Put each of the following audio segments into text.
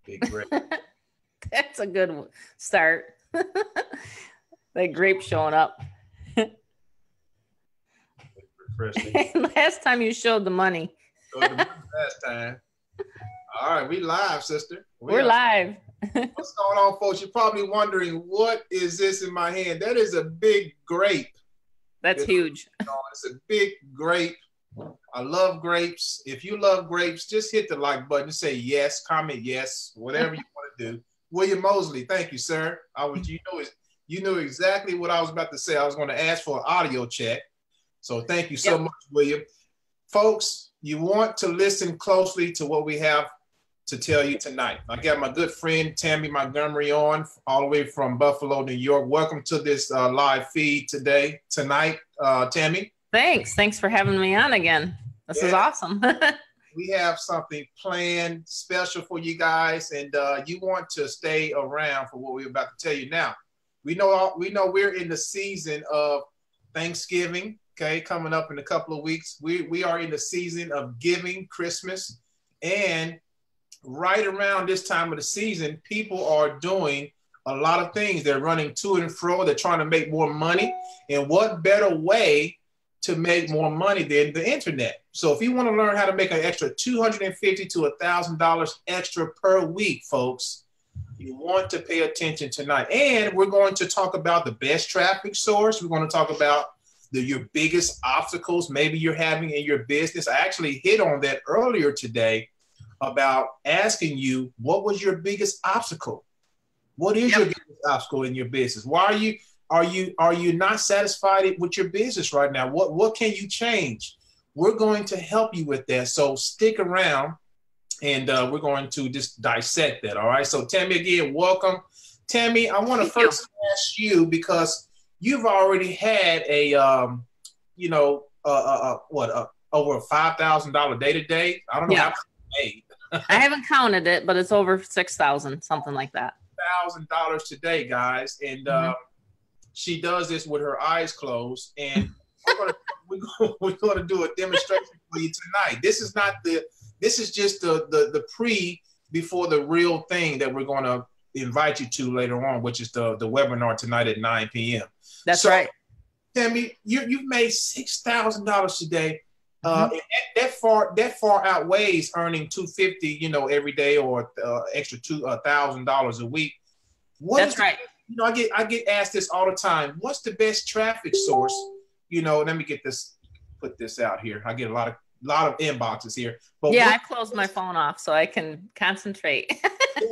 Big grape. That's a good start. That grape showing up. Last time you showed the money. Last time. All right, we live, sister. We're live. What's going on, folks? You're probably wondering, what is this in my hand? That is a big grape. That's huge. It's a big grape. I love grapes. If you love grapes, just hit the like button. Say yes, comment yes, whatever you want to do. William Mosley, thank you, sir. You knew exactly what I was about to say. I was going to ask for an audio check. So thank you so much, William. Folks, you want to listen closely to what we have to tell you tonight. I got my good friend Tammy Montgomery on, all the way from Buffalo, New York. Welcome to this live feed tonight, Tammy. Thanks for having me on again. This is awesome. We have something planned special for you guys, and you want to stay around for what we're about to tell you now. We know we're in the season of Thanksgiving, okay, coming up in a couple of weeks. We are in the season of giving, Christmas, and right around this time of the season, people are doing a lot of things. They're running to and fro. They're trying to make more money. And what better way to make more money than the internet? So if you want to learn how to make an extra $250 to $1,000 extra per week, folks, you want to pay attention tonight. And we're going to talk about the best traffic source. We're going to talk about your biggest obstacles maybe you're having in your business. I actually hit on that earlier today about asking you, what was your biggest obstacle? What is your biggest obstacle in your business? Why are you not satisfied with your business right now? What can you change? We're going to help you with that. So stick around, and we're going to just dissect that. All right. So Tammy, again, welcome. Tammy, I want to first ask you, because you've already had over a $5,000 day to day. I don't know how much you made. I haven't counted it, but it's over 6,000, something like that. $1,000 today, guys, and she does this with her eyes closed. And we're going to do a demonstration for you tonight. This is just the before the real thing that we're going to invite you to later on, which is the webinar tonight at 9 p.m. That's right. Tammy, you've made $6,000 today. That far outweighs earning $250, every day, or extra $1,000 a week. That's right. I get asked this all the time. What's the best traffic source? Let me put this out here. I get a lot of inboxes here. But I closed my phone off so I can concentrate.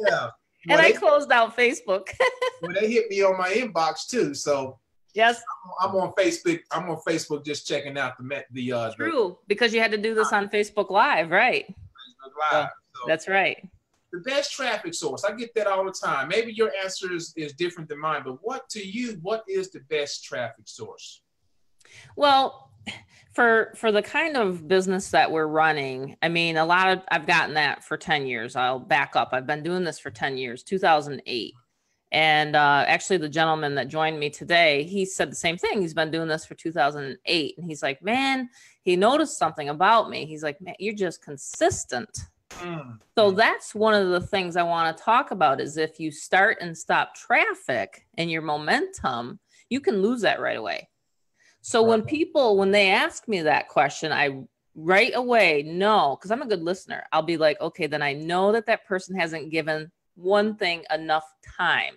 Yeah. And I closed out Facebook. Well, they hit me on my inbox too. So yes, I'm on Facebook. I'm on Facebook just checking out the true, because you had to do this on Facebook Live, right? Facebook Live. So that's right. The best traffic source. I get that all the time. Maybe your answer is different than mine, but what is the best traffic source? Well, for the kind of business that we're running, I mean, I've gotten that for 10 years. I'll back up. I've been doing this for 10 years, 2008. And actually the gentleman that joined me today, he said the same thing. He's been doing this for 2008. And he's like, man, he noticed something about me. He's like, man, you're just consistent. So that's one of the things I want to talk about, is if you start and stop traffic and your momentum, you can lose that right away. So when they ask me that question, I right away know, because I'm a good listener. I'll be like, okay, then I know that person hasn't given one thing enough time.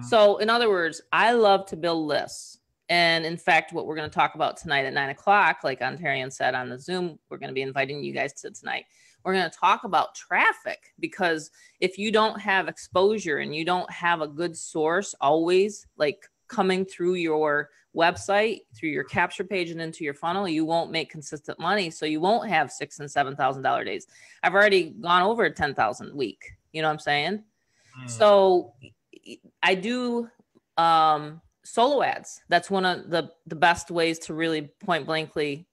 So in other words, I love to build lists. And in fact, what we're going to talk about tonight at 9 o'clock, like Ontarian said on the Zoom, we're going to be inviting you guys to tonight. We're going to talk about traffic, because if you don't have exposure and you don't have a good source always like coming through your website, through your capture page and into your funnel, you won't make consistent money. So you won't have $6,000 and $7,000 days. I've already gone over 10,000 a week. You know what I'm saying? So I do solo ads. That's one of the best ways to really point blankly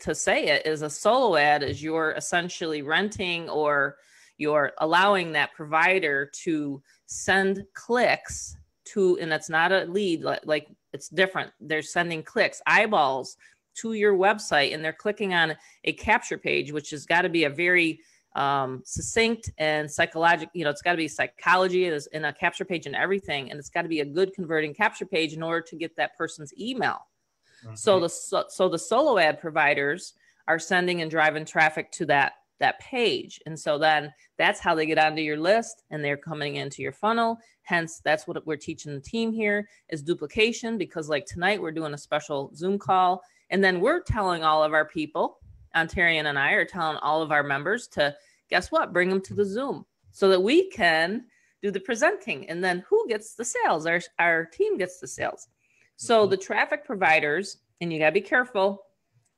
to say it, is a solo ad is you're essentially renting, or you're allowing that provider to send clicks to, and it's not a lead, like it's different. They're sending clicks, eyeballs to your website, and they're clicking on a capture page, which has got to be a very succinct and psychological. You know, it's got to be psychology in a capture page and everything. And it's got to be a good converting capture page in order to get that person's email. Mm-hmm. So the solo ad providers are sending and driving traffic to that page. And so then that's how they get onto your list and they're coming into your funnel. Hence, that's what we're teaching the team here is duplication, because like tonight we're doing a special Zoom call. And then we're telling all of our people, Ontarian and I are telling all of our members to, guess what, bring them to the Zoom so that we can do the presenting. And then who gets the sales? Our team gets the sales. So the traffic providers, and you got to be careful,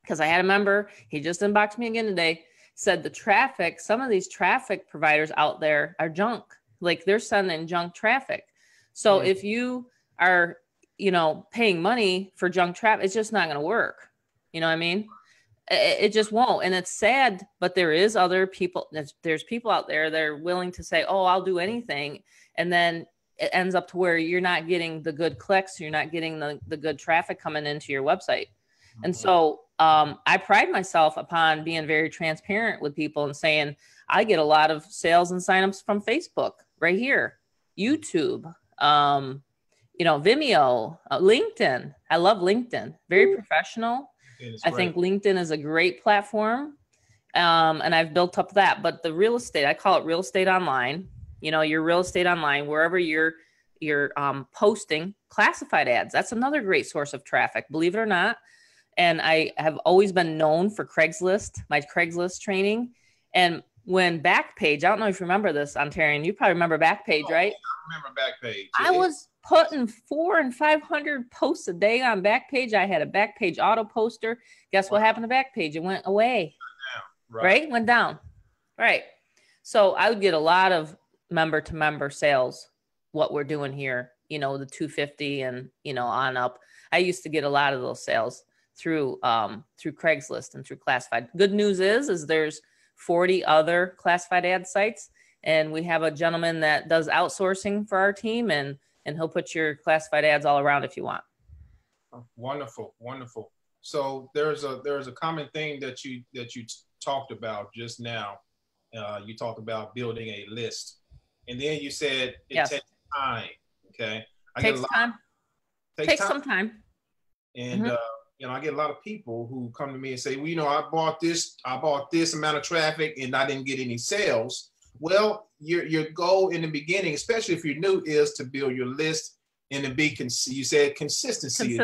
because I had a member, he just inboxed me again today, said some of these traffic providers out there are junk. Like they're sending junk traffic. So if you are, paying money for junk traffic, it's just not going to work. You know what I mean? It just won't. And it's sad, but there is other people. There's people out there that are willing to say, oh, I'll do anything. And then it ends up to where you're not getting the good clicks. You're not getting the good traffic coming into your website. Mm-hmm. And so I pride myself upon being very transparent with people and saying, I get a lot of sales and signups from Facebook right here, YouTube, Vimeo, LinkedIn. I love LinkedIn. Very professional. I think LinkedIn is a great platform. And I've built up that, but the real estate, I call it real estate online, your real estate online, wherever you're posting classified ads. That's another great source of traffic, believe it or not. And I have always been known for Craigslist, my Craigslist training. And when Backpage, I don't know if you remember this, Ontarian, you probably remember Backpage, right? I remember Backpage. I was putting 400 and 500 posts a day on Backpage. I had a Backpage auto poster. Guess what happened to Backpage? It went away, right? Went down, right? So I would get a lot of member-to-member sales, what we're doing here, the 250 and, on up. I used to get a lot of those sales through Craigslist and through classified. Good news is there's 40 other classified ad sites, and we have a gentleman that does outsourcing for our team, and he'll put your classified ads all around if you want. Wonderful. So there's a common thing that you talked about just now. You talked about building a list, and then you said it takes time. Okay, takes some time, and I get a lot of people who come to me and say, well, I bought this amount of traffic and I didn't get any sales. Well, your goal in the beginning, especially if you're new, is to build your list and to be you said consistency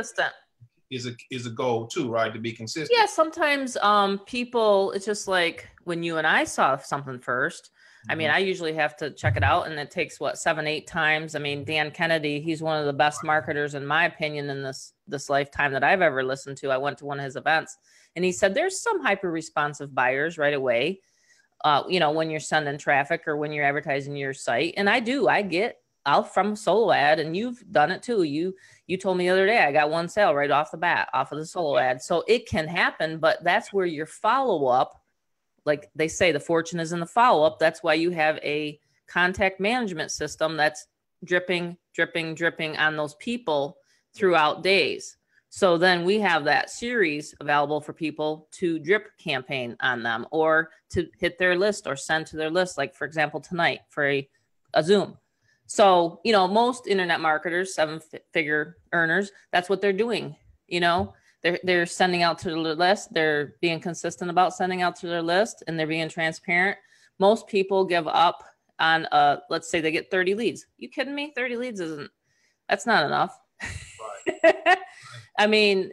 is a goal too, right? To be consistent. Yeah, sometimes people, it's just like when you and I saw something first. I mean, I usually have to check it out, and it takes 7-8 times. I mean, Dan Kennedy, he's one of the best marketers in my opinion in this lifetime that I've ever listened to. I went to one of his events, and he said there's some hyper responsive buyers right away. When you're sending traffic or when you're advertising your site, and I get out from solo ad, and you've done it too. You told me the other day I got one sale right off the bat off of the solo ad, so it can happen. But that's where your follow up. Like they say, the fortune is in the follow-up. That's why you have a contact management system that's dripping on those people throughout days. So then we have that series available for people to drip campaign on them or to hit their list or send to their list. Like, for example, tonight for a Zoom. So, most internet marketers, 7-figure earners, that's what they're doing, They're sending out to the list. They're being consistent about sending out to their list, and they're being transparent. Most people give up on, let's say they get 30 leads. You kidding me? 30 leads that's not enough. Right. I mean,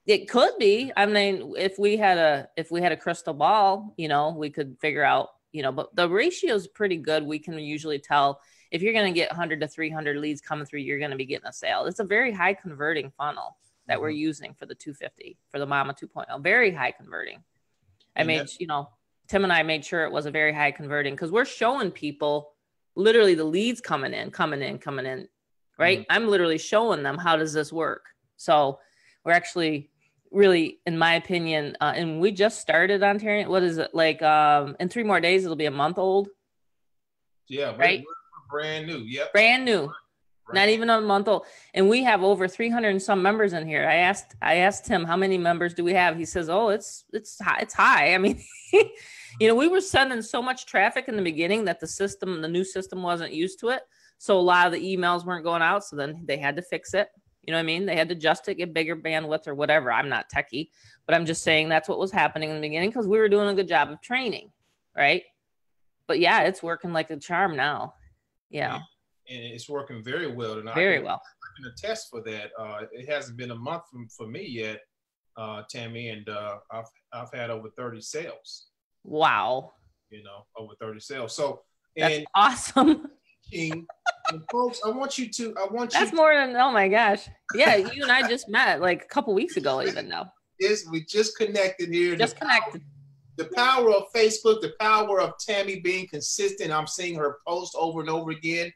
it could be. I mean, if we had a crystal ball, we could figure out, but the ratio is pretty good. We can usually tell if you're going to get 100 to 300 leads coming through, you're going to be getting a sale. It's a very high converting funnel that we're using for the 250 for the Mama 2.0, very high converting. Tim and I made sure it was a very high converting because we're showing people literally the leads coming in, right? Mm-hmm. I'm literally showing them, how does this work? So we're actually really, in my opinion, and we just started Ontarian. What is it like? In 3 more days, it'll be a month old. Yeah. Right. We're brand new. Yep. Brand new. Not even a month old. And we have over 300 and some members in here. I asked him, how many members do we have? He says, oh, it's high. It's high. I mean, we were sending so much traffic in the beginning that the new system wasn't used to it. So a lot of the emails weren't going out. So then they had to fix it. You know what I mean? They had to adjust it, get bigger bandwidth or whatever. I'm not techie, but I'm just saying that's what was happening in the beginning because we were doing a good job of training. Right. But yeah, it's working like a charm now. Yeah. And it's working very well. And very well. I can attest for that. It hasn't been a month for me yet, Tammy, and I've had over 30 sales. Wow. Over 30 sales. So that's awesome. And folks, I want you. That's more than, oh my gosh. Yeah, you and I just met like a couple weeks ago, even though. We just connected here. Connected. The power of Facebook, the power of Tammy being consistent. I'm seeing her post over and over again.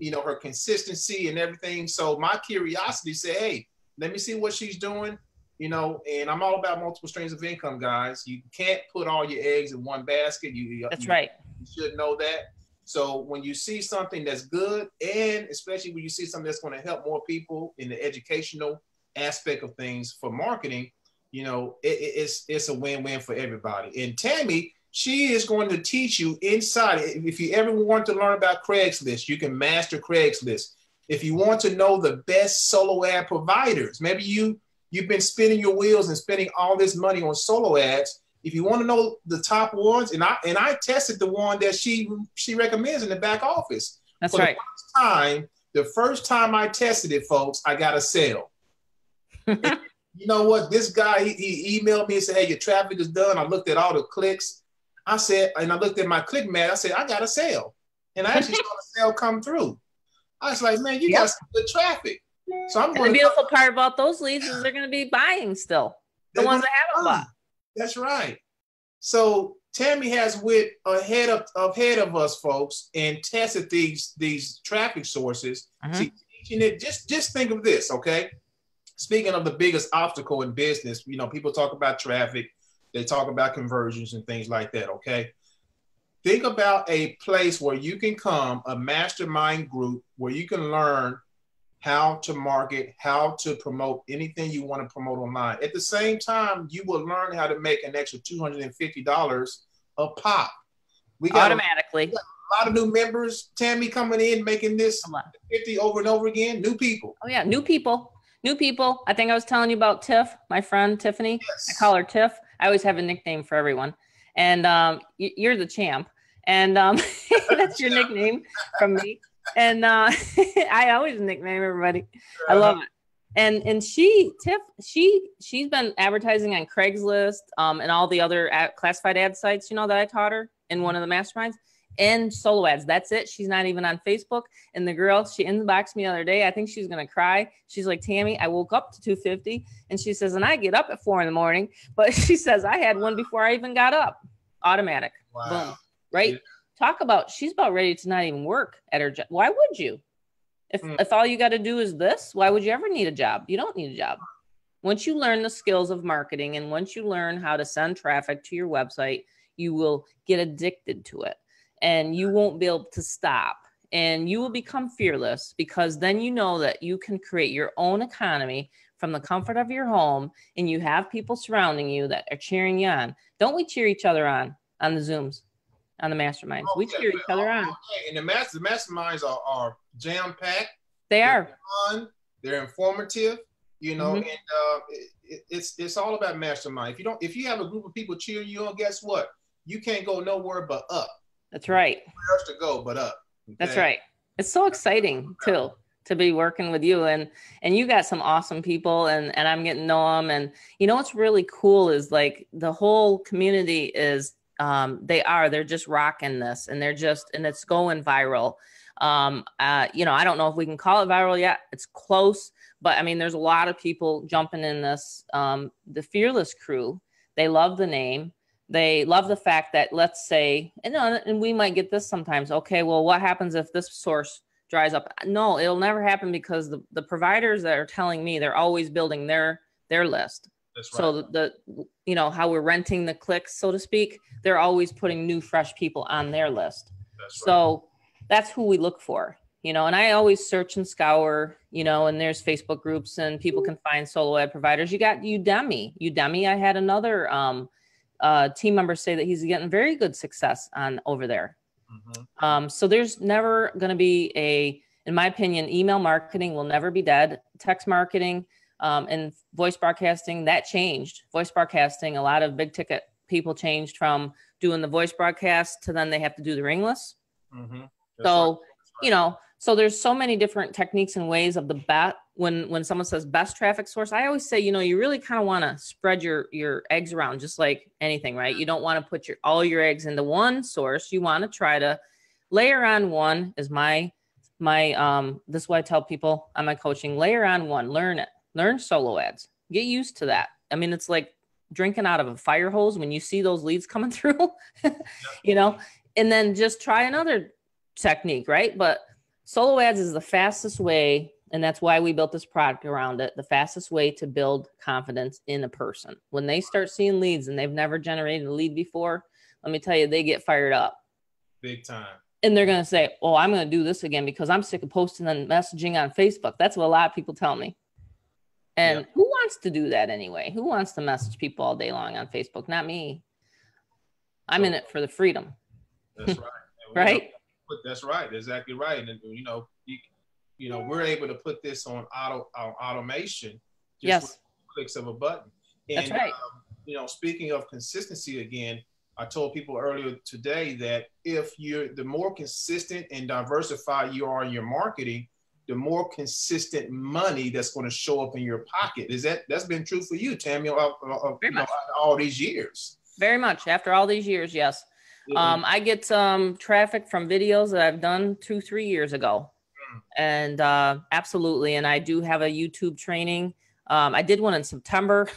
Her consistency and everything. So my curiosity said, hey, let me see what she's doing, and I'm all about multiple streams of income, guys. You can't put all your eggs in one basket. That's right. You should know that. So when you see something that's good, and especially when you see something that's going to help more people in the educational aspect of things for marketing, it's a win-win for everybody. And Tammy, she is going to teach you inside. If you ever want to learn about Craigslist, you can master Craigslist. If you want to know the best solo ad providers, maybe you've been spinning your wheels and spending all this money on solo ads. If you want to know the top ones, and I tested the one that she recommends in the back office. That's right. The first time I tested it, folks, I got a sale. You know what? This guy, he emailed me and said, hey, your traffic is done. I looked at all the clicks. I looked at my ClickBank. I said, I got a sale. And I actually saw the sale come through. I was like, man, you got some good traffic. So I'm going. The beautiful part about those leads is they're going to be buying still. The ones that haven't bought. That's right. So Tammy has went ahead of us, folks, and tested these traffic sources. See, just think of this, okay? Speaking of the biggest obstacle in business, people talk about traffic. They talk about conversions and things like that, okay? Think about a place where you can come, a mastermind group, where you can learn how to market, how to promote anything you want to promote online. At the same time, you will learn how to make an extra $250 a pop. We got automatically a lot of new members, Tammy, coming in, making this 50 over and over again. New people. Oh, yeah, new people. I think I was telling you about Tiff, my friend Tiffany. Yes. I call her Tiff. I always have a nickname for everyone. And you're the champ. And that's your nickname from me. And I always nickname everybody. I love it. And Tiff, she's been advertising on Craigslist and all the other classified ad sites, that I taught her in one of the masterminds, and solo ads. That's it. She's not even on Facebook. And the girl, she inboxed me the other day. I think she's going to cry. She's like, Tammy, I woke up to 250. And she says, and I get up at 4 a.m. But she says, I had one before I even got up. Automatic. Wow. Boom. Right? Yeah. Talk about, she's about ready to not even work at her job. Why would you? If all you got to do is this, why would you ever need a job? You don't need a job. Once you learn the skills of marketing and once you learn how to send traffic to your website, you will get addicted to it and you won't be able to stop, and you will become fearless, because then you know that you can create your own economy from the comfort of your home, and you have people surrounding you that are cheering you on. Don't we cheer each other on the Zooms? On the masterminds, we cheer each other on. And the masterminds are jam-packed. They're fun. They're informative. And it's all about mastermind. If you have a group of people cheering you on, guess what? You can't go nowhere but up. That's right. Nowhere else to go but up. Okay? That's right. It's so exciting too to be working with you, and you got some awesome people, and I'm getting to know them. And what's really cool is like the whole community is. They're just rocking this, and it's going viral. I don't know if we can call it viral yet. It's close, but I mean, there's a lot of people jumping in this. The Fearless crew, they love the name. They love the fact that, let's say, and we might get this sometimes. Okay, well, what happens if this source dries up? No, it'll never happen, because the providers that are telling me, they're always building their list. That's right. So the how we're renting the clicks, so to speak, they're always putting new, fresh people on their list. That's right. So that's who we look for. and I always search and scour, and there's Facebook groups and people can find solo ad providers. You got Udemy. I had another team member say that he's getting very good success on over there. So there's never going to be in my opinion, email marketing will never be dead. Text marketing and voice broadcasting, that changed. Voice broadcasting, a lot of big ticket people changed from doing the voice broadcast to then they have to do the ringless. So, so there's so many different techniques and ways of when someone says best traffic source, I always say, you really kind of want to spread your eggs around, just like anything, right? You don't want to put all your eggs into one source. You want to try to layer on one is this is what I tell people on my coaching, layer on one, learn it, learn solo ads, get used to that. I mean, it's like drinking out of a fire hose when you see those leads coming through, and then just try another technique, right? But solo ads is the fastest way, and that's why we built this product around it, the fastest way to build confidence in a person. When they start seeing leads and they've never generated a lead before, let me tell you, they get fired up. Big time. And they're going to say, oh, I'm going to do this again because I'm sick of posting and messaging on Facebook. That's what a lot of people tell me. And who wants to do that anyway? Who wants to message people all day long on Facebook? Not me. I'm in it for the freedom. That's right. Right? That's right. Exactly right. And we're able to put this on automation. Just with clicks of a button. And, that's right. Speaking of consistency again, I told people earlier today that the more consistent and diversified you are in your marketing, the more consistent money that's going to show up in your pocket. That's been true for you, Tammy, all these years? Very much. After all these years, yes. I get traffic from videos that I've done 2-3 years ago. And absolutely. And I do have a YouTube training. I did one in September.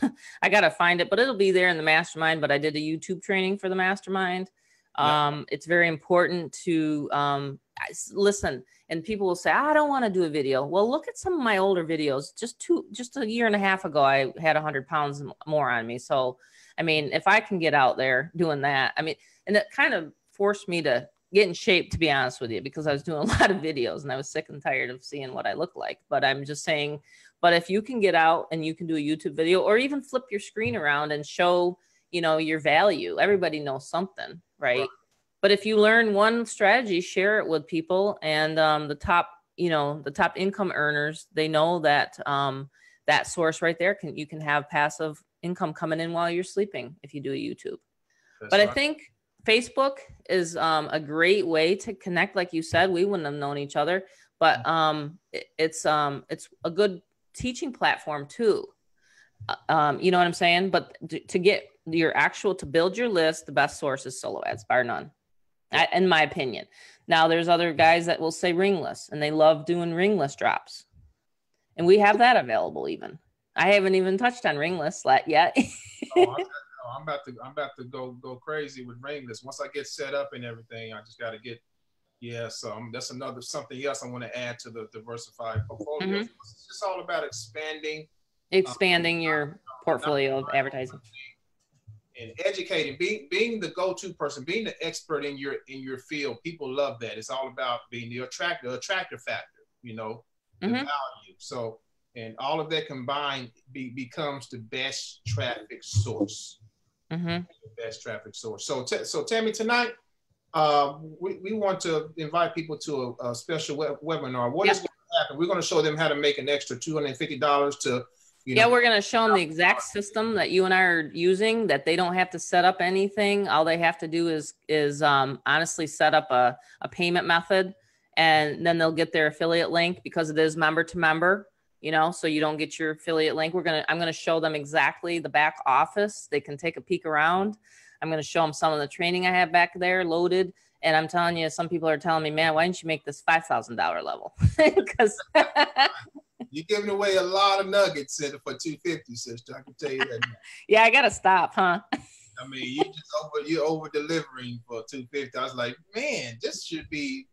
I got to find it, but it'll be there in the mastermind. But I did a YouTube training for the mastermind. It's very important to listen. And people will say, I don't want to do a video. Well, look at some of my older videos. Just a year and a half ago, I had 100 pounds more on me. So, I mean, if I can get out there doing that, and it kind of forced me to get in shape, to be honest with you, because I was doing a lot of videos and I was sick and tired of seeing what I look like. But I'm just saying, but if you can get out and you can do a YouTube video or even flip your screen around and show, your value, everybody knows something, right? But if you learn one strategy, share it with people, and the top income earners, they know that that source right there you can have passive income coming in while you're sleeping if you do a YouTube. But right. I think Facebook is a great way to connect. Like you said, we wouldn't have known each other, but it's a good teaching platform too. You know what I'm saying? But to get to build your list, the best source is solo ads, bar none. In my opinion. Now there's other guys that will say ringless, and they love doing ringless drops. And we have that available even. I haven't even touched on ringless yet. I'm about to go crazy with ringless. Once I get set up and everything, I just got to get, so that's something else I want to add to the diversified portfolio. It's just all about expanding your portfolio of advertising. And educating, being the go-to person, being the expert in your field. People love that. It's all about being the attractor factor, the value. So, and all of that combined becomes the best traffic source. The best traffic source. So Tammy, tonight, we want to invite people to a special webinar. What is going to happen? We're going to show them how to make an extra $250 to. We're going to show them the exact system that you and I are using, that they don't have to set up anything. All they have to do is honestly set up a payment method, and then they'll get their affiliate link because it is member to member, so you don't get your affiliate link. I'm going to show them exactly the back office. They can take a peek around. I'm going to show them some of the training I have back there loaded. And I'm telling you, some people are telling me, man, why didn't you make this $5,000 level? Because you're giving away a lot of nuggets for $250, sister. I can tell you that now. Yeah, I gotta stop, huh? I mean, you're over delivering for $250. I was like, man, this should be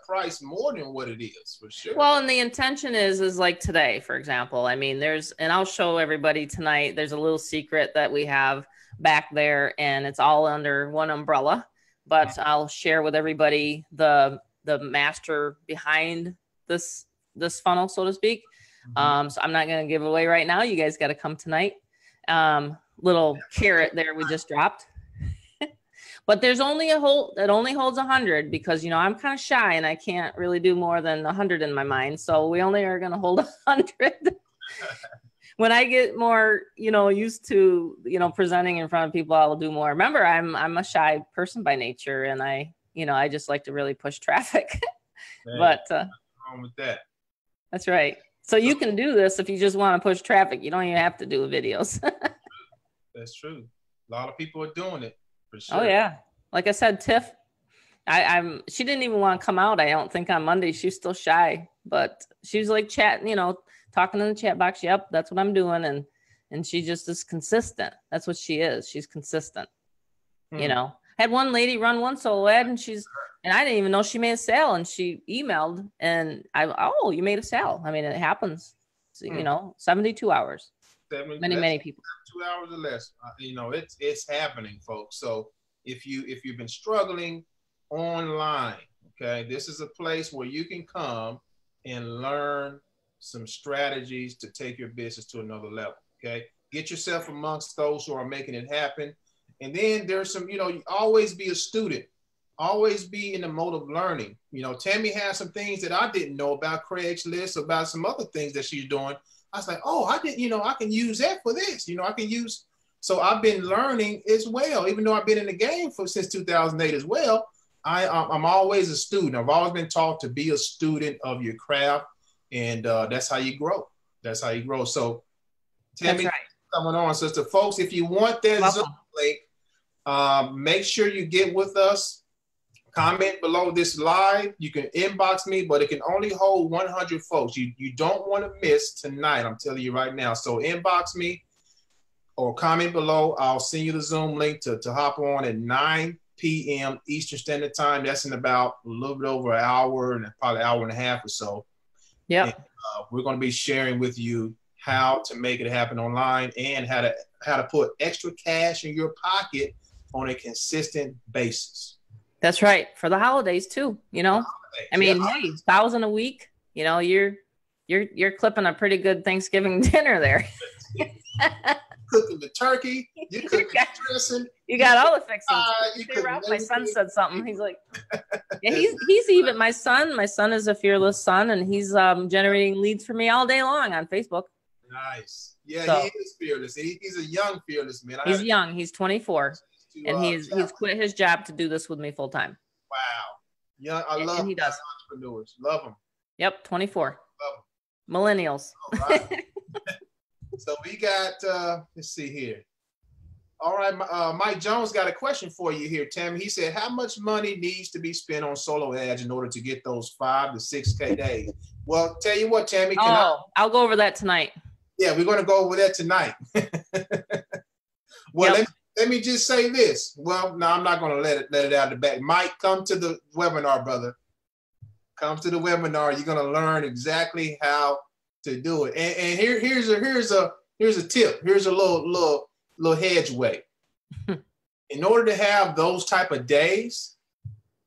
priced more than what it is for sure. Well, and the intention is like today, for example. I mean, and I'll show everybody tonight. There's a little secret that we have back there, and it's all under one umbrella. But I'll share with everybody the the master behind this funnel, so to speak. So I'm not going to give away right now. You guys got to come tonight. Little carrot there we just dropped. But there's only it only holds 100 because, you know, I'm kind of shy and I can't really do more than 100 in my mind. So we only are going to hold 100. When I get more, you know, used to, you know, presenting in front of people, I'll do more. Remember, I'm a shy person by nature, and I just like to really push traffic. Hey, but what's wrong with that? That's right. So you can do this if you just want to push traffic. You don't even have to do videos. That's true. A lot of people are doing it. For sure. Oh yeah. Like I said, Tiff, she didn't even want to come out. I don't think on Monday. She's still shy, but she was like chatting, you know, talking in the chat box. Yep, that's what I'm doing. And she just is consistent. That's what she is. She's consistent. You know, I had one lady run one solo ad and I didn't even know she made a sale, and she emailed and you made a sale. I mean, it happens, you know, 72 hours. Many people. 2 hours or less. You know, it's happening, folks. So if you've been struggling online, okay, this is a place where you can come and learn some strategies to take your business to another level. Okay, get yourself amongst those who are making it happen. And then there's some, you know, you always be a student, always be in the mode of learning. You know, Tammy has some things that I didn't know about Craigslist, about some other things that she's doing. I was like, oh, I didn't, you know, I can use that for this. You know, I can use. So I've been learning as well, even though I've been in the game since 2008 as well. I'm always a student. I've always been taught to be a student of your craft, and that's how you grow. That's how you grow. So, Tammy, coming on, sister, folks, if you want that Zoom link, make sure you get with us. Comment below this live. You can inbox me, but it can only hold 100 folks. You don't want to miss tonight. I'm telling you right now. So inbox me or comment below. I'll send you the Zoom link to hop on at 9 p.m. Eastern Standard Time. That's in about a little bit over an hour and probably an hour and a half or so. Yeah. We're going to be sharing with you how to make it happen online and how to put extra cash in your pocket on a consistent basis. That's right. For the holidays too, you know. I mean, hey, 1,000 a week, you know, you're clipping a pretty good Thanksgiving dinner there. Cooking the turkey, you're cooking the dressing. You got all the fixings. My son said something. He's like, yeah, he's even my son is a fearless son, and he's generating leads for me all day long on Facebook. Nice. Yeah, so, he is fearless. He's a young fearless man. He's young. He's 24. And he's quit his job to do this with me full time. Wow. Yeah, I love entrepreneurs. Love them. Yep, 24. Love them. Millennials. All right. So we got, let's see here. All right, Mike Jones got a question for you here, Tammy. He said, how much money needs to be spent on solo ads in order to get those 5 to 6K days? Well, tell you what, Tammy. I'll go over that tonight. Yeah, we're going to go over that tonight. Well, let me just say this. Well, no, I'm not going to let it out of the back. Mike, come to the webinar, brother. Come to the webinar. You're going to learn exactly how to do it. And here's a tip. Here's a little hedgeway. In order to have those type of days,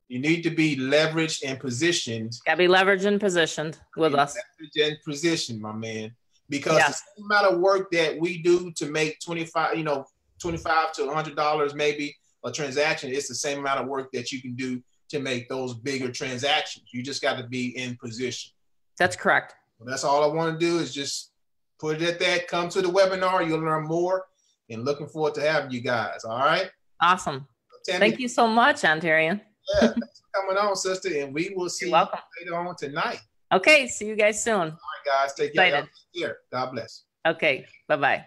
you need to be leveraged and positioned. Got to be leveraged and positioned with us. Leveraged and positioned, my man. Because the same amount of work that we do to make $25 to $100 maybe a transaction, it's the same amount of work that you can do to make those bigger transactions. You just got to be in position. That's correct. Well, that's all I want to do is just put it at that. Come to the webinar. You'll learn more, and looking forward to having you guys. All right. Awesome. Tammy, thank you so much, Ontarian. Yeah, thanks for coming on, sister, and we will see you later on tonight. Okay. See you guys soon. All right, guys. Take care. God bless. Okay. Bye-bye.